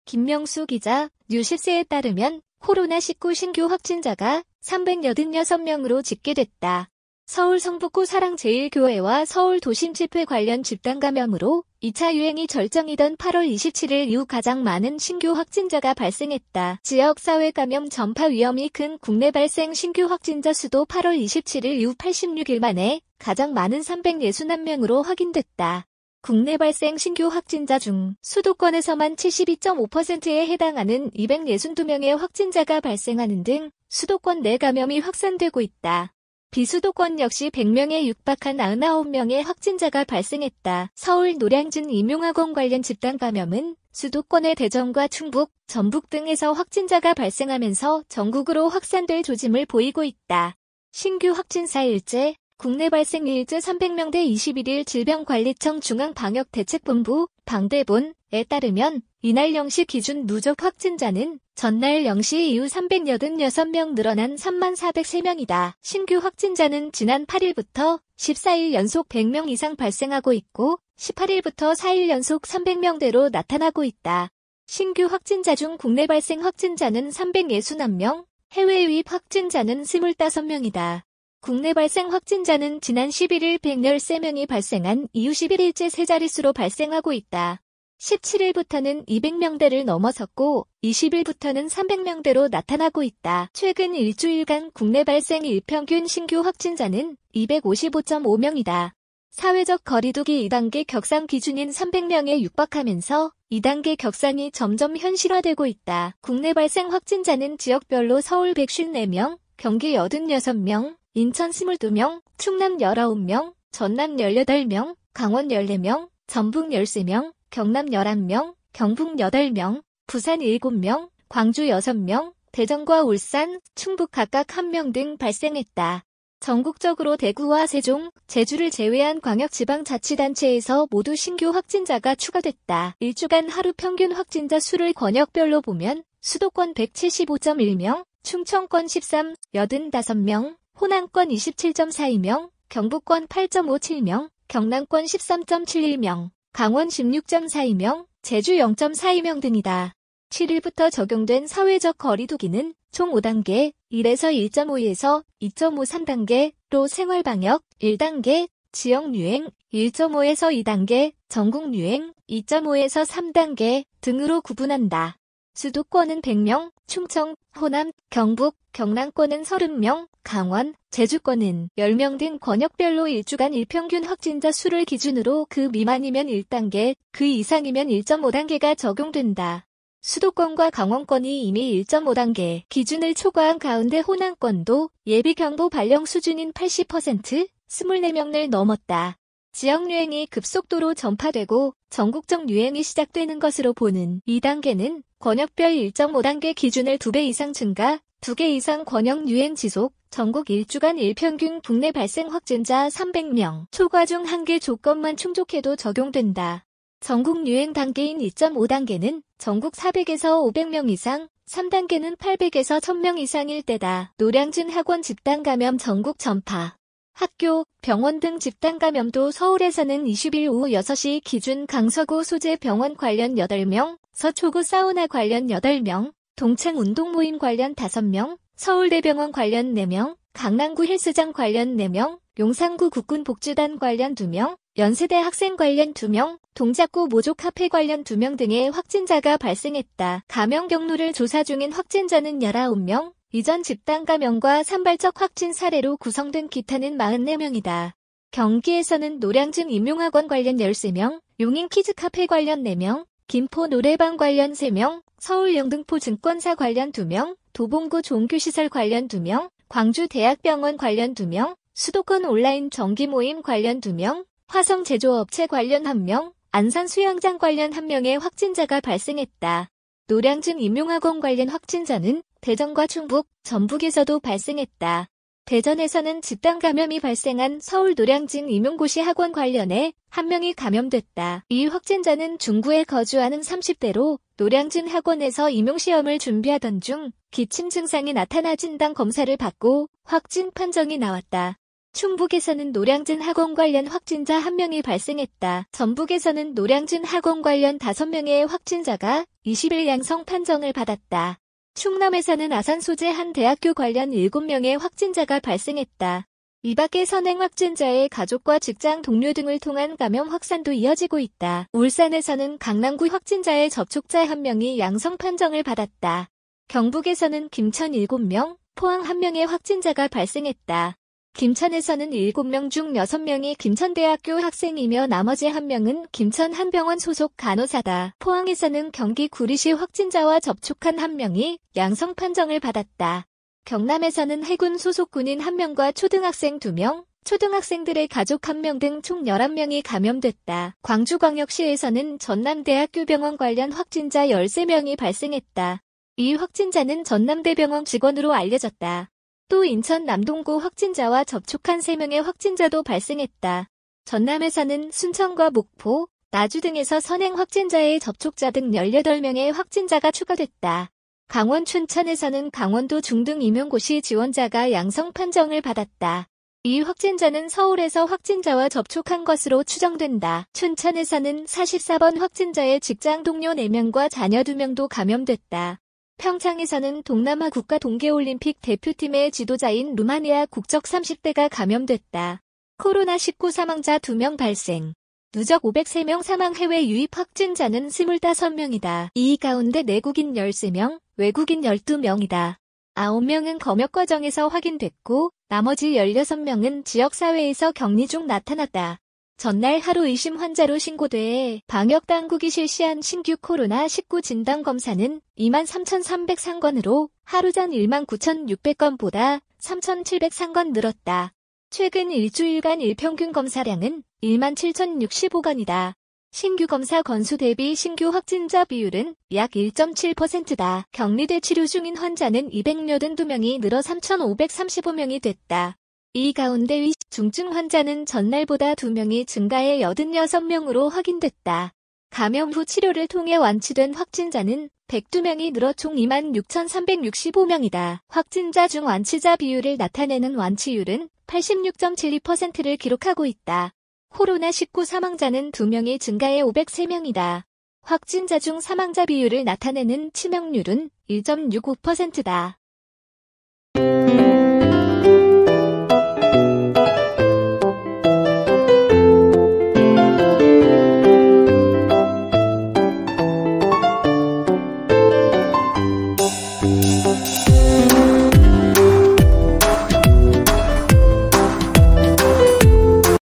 김명수 기자, 뉴시스에 따르면 코로나19 신규 확진자가 386명으로 집계됐다. 서울 성북구 사랑제일교회와 서울 도심집회 관련 집단 감염으로 2차 유행이 절정이던 8월 27일 이후 가장 많은 신규 확진자가 발생했다. 지역사회 감염 전파 위험이 큰 국내 발생 신규 확진자 수도 8월 27일 이후 86일 만에 가장 많은 361명으로 확인됐다. 국내 발생 신규 확진자 중 수도권에서만 72.5%에 해당하는 262명의 확진자가 발생하는 등 수도권 내 감염이 확산되고 있다. 비수도권 역시 100명에 육박한 99명의 확진자가 발생했다. 서울 노량진 임용학원 관련 집단 감염은 수도권의 대전과 충북, 전북 등에서 확진자가 발생하면서 전국으로 확산될 조짐을 보이고 있다. 신규 확진자 일제 국내 발생 일제 300명대 21일 질병관리청 중앙방역대책본부 방대본에 따르면 이날 0시 기준 누적 확진자는 전날 0시 이후 386명 늘어난 3403명이다. 신규 확진자는 지난 8일부터 14일 연속 100명 이상 발생하고 있고 18일부터 4일 연속 300명대로 나타나고 있다. 신규 확진자 중 국내 발생 확진자는 361명, 해외 유입 확진자는 25명이다. 국내 발생 확진자는 지난 11일 113명이 발생한 이후 11일째 세 자릿수로 발생하고 있다. 17일부터는 200명대를 넘어섰고 20일부터는 300명대로 나타나고 있다. 최근 일주일간 국내 발생 일평균 신규 확진자는 255.5명이다. 사회적 거리두기 2단계 격상 기준인 300명에 육박하면서 2단계 격상이 점점 현실화되고 있다. 국내 발생 확진자는 지역별로 서울 154명, 경기 86명, 인천 22명, 충남 19명, 전남 18명, 강원 14명, 전북 13명, 경남 11명, 경북 8명, 부산 7명, 광주 6명, 대전과 울산, 충북 각각 1명 등 발생했다. 전국적으로 대구와 세종, 제주를 제외한 광역지방자치단체에서 모두 신규 확진자가 추가됐다. 일주간 하루 평균 확진자 수를 권역별로 보면 수도권 175.1명, 충청권 85명, 호남권 27.42명, 경북권 8.57명, 경남권 13.71명, 강원 16.42명, 제주 0.42명 등이다. 7일부터 적용된 사회적 거리두기는 총 5단계, 1에서 1.5에서 2.5 3단계로 생활방역, 1단계, 지역유행, 1.5에서 2단계, 전국유행, 2.5에서 3단계 등으로 구분한다. 수도권은 100명, 충청, 호남, 경북, 경남권은 30명, 강원, 제주권은 10명 등 권역별로 일주간 일평균 확진자 수를 기준으로 그 미만이면 1단계, 그 이상이면 1.5단계가 적용된다. 수도권과 강원권이 이미 1.5단계 기준을 초과한 가운데 호남권도 예비경보 발령 수준인 80%, 24명을 넘었다. 지역유행이 급속도로 전파되고 전국적 유행이 시작되는 것으로 보는 2단계는 권역별 1.5단계 기준을 2배 이상 증가, 2개 이상 권역 유행 지속, 전국 일주간 일평균 국내 발생 확진자 300명, 초과 중 1개 조건만 충족해도 적용된다. 전국 유행 단계인 2.5단계는 전국 400에서 500명 이상, 3단계는 800에서 1000명 이상일 때다. 노량진 학원 집단 감염 전국 전파. 학교, 병원 등 집단 감염도 서울에서는 20일 오후 6시 기준 강서구 소재 병원 관련 8명, 서초구 사우나 관련 8명, 동창 운동모임 관련 5명, 서울대병원 관련 4명, 강남구 헬스장 관련 4명, 용산구 국군복지단 관련 2명, 연세대 학생 관련 2명, 동작구 모조카페 관련 2명 등의 확진자가 발생했다. 감염 경로를 조사 중인 확진자는 19명, 이전 집단 감염과 산발적 확진 사례로 구성된 기타는 44명이다. 경기에서는 노량진 임용학원 관련 13명, 용인 키즈카페 관련 4명, 김포 노래방 관련 3명, 서울 영등포 증권사 관련 2명, 도봉구 종교시설 관련 2명, 광주 대학병원 관련 2명, 수도권 온라인 정기모임 관련 2명, 화성 제조업체 관련 1명, 안산 수영장 관련 1명의 확진자가 발생했다. 노량진 임용학원 관련 확진자는 대전과 충북, 전북에서도 발생했다. 대전에서는 집단 감염이 발생한 서울 노량진 임용고시 학원 관련해 1명이 감염됐다. 이 확진자는 중구에 거주하는 30대로 노량진 학원에서 임용시험을 준비하던 중 기침 증상이 나타나 진단 검사를 받고 확진 판정이 나왔다. 충북에서는 노량진 학원 관련 확진자 1명이 발생했다. 전북에서는 노량진 학원 관련 5명의 확진자가 20일 양성 판정을 받았다. 충남에서는 아산 소재 한 대학교 관련 7명의 확진자가 발생했다. 이 밖에 선행 확진자의 가족과 직장 동료 등을 통한 감염 확산도 이어지고 있다. 울산에서는 강남구 확진자의 접촉자 1명이 양성 판정을 받았다. 경북에서는 김천 7명, 포항 1명의 확진자가 발생했다. 김천에서는 7명 중 6명이 김천대학교 학생이며 나머지 1명은 김천 한병원 소속 간호사다. 포항에서는 경기 구리시 확진자와 접촉한 1명이 양성 판정을 받았다. 경남에서는 해군 소속 군인 1명과 초등학생 2명, 초등학생들의 가족 1명 등 총 11명이 감염됐다. 광주광역시에서는 전남대학교 병원 관련 확진자 13명이 발생했다. 이 확진자는 전남대병원 직원으로 알려졌다. 또 인천 남동구 확진자와 접촉한 3명의 확진자도 발생했다. 전남에서는 순천과 목포, 나주 등에서 선행 확진자의 접촉자 등 18명의 확진자가 추가됐다. 강원 춘천에서는 강원도 중등 임용고시 지원자가 양성 판정을 받았다. 이 확진자는 서울에서 확진자와 접촉한 것으로 추정된다. 춘천에서는 44번 확진자의 직장 동료 4명과 자녀 2명도 감염됐다. 평창에서는 동남아 국가 동계올림픽 대표팀의 지도자인 루마니아 국적 30대가 감염됐다. 코로나19 사망자 2명 발생. 누적 503명 사망. 해외 유입 확진자는 25명이다. 이 가운데 내국인 13명, 외국인 12명이다. 9명은 검역 과정에서 확인됐고 나머지 16명은 지역사회에서 격리 중 나타났다. 전날 하루 의심 환자로 신고돼 방역당국이 실시한 신규 코로나19 진단검사는 23,303건으로 하루 전 19,600건보다 3,703건 늘었다. 최근 일주일간 일평균 검사량은 17,065건이다. 신규 검사 건수 대비 신규 확진자 비율은 약 1.7%다. 격리돼 치료 중인 환자는 282명이 늘어 3,535명이 됐다. 이 가운데 중증 환자는 전날보다 2명이 증가해 86명으로 확인됐다. 감염 후 치료를 통해 완치된 확진자는 102명이 늘어 총 26,365명이다. 확진자 중 완치자 비율을 나타내는 완치율은 86.72%를 기록하고 있다. 코로나19 사망자는 2명이 증가해 503명이다. 확진자 중 사망자 비율을 나타내는 치명률은 1.65%다.